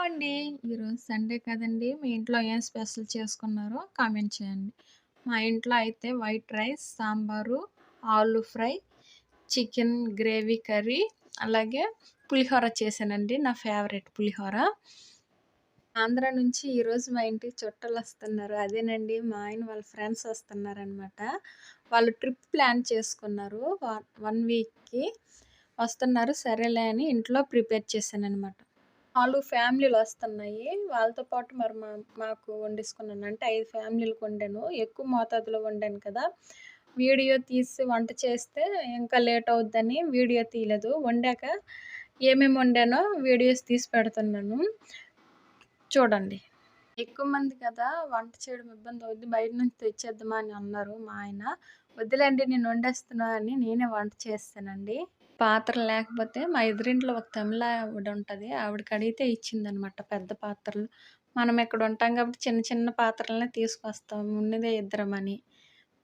అండి. ఈరోజు సండే కదండీ! మీ ఇంట్లో ఏం స్పెషల్ చేసుకున్నారో కామెంట్ చేయండి. మా ఇంట్లో అయితే వైట్ రైస్, సాంబారు, ఆలు ఫ్రై, చికెన్ గ్రేవీ కర్రీ, అలాగే పులిహోర చేశానండి. నా ఫేవరెట్ పులిహోర. ఆంధ్ర నుంచి ఈరోజు మా ఇంటికి చుట్టాలొస్తున్నారు. అదేనండి మా ఆయన వాళ్ళ ఫ్రెండ్స్ వస్తున్నారనమాట. వాళ్ళు ట్రిప్ ప్లాన్ చేసుకున్నారు. 1 వీక్‌కి వస్తున్నారు. సరేలే అని ఇంట్లో ప్రిపేర్ చేశాననమాట. 4 ఫ్యామిలీలొస్తున్నాయి. వాళ్ళతో పాటు మరి మాకు వండేసుకున్నాను. అంటే 5 ఫ్యామిలీలకి వండాను. ఎక్కువ మోతాదులో వండాను కదా! వీడియో తీసి వంట చేస్తే ఇంకా లేట్ అవుద్దని వీడియో తీయలేదు. వండాక ఏమేమి వండానో వీడియోస్ తీసి పెడుతున్నాను. చూడండి. ఎక్కువ మంది కదా! వంట చేయడం ఇబ్బందవుద్ది. బయట నుంచి తెచ్చేద్దామా అని అన్నారు మా ఆయన. వద్దులేండి నేను వండేస్తున్నా అని నేనే వంట చేసేసానండి. పాత్రలు లేకపోతే మా ఎదురింట్లో ఒక తమిళ ఆవిడుంటది. ఆవిడకడిగితే ఇచ్చిందనమాట పెద్ద పాత్రలు. మనం ఇక్కడ ఉంటాం కాబట్టి చిన్న చిన్న పాత్రలనే తీసుకొస్తాం. ఉన్నదే ఇద్దరమని.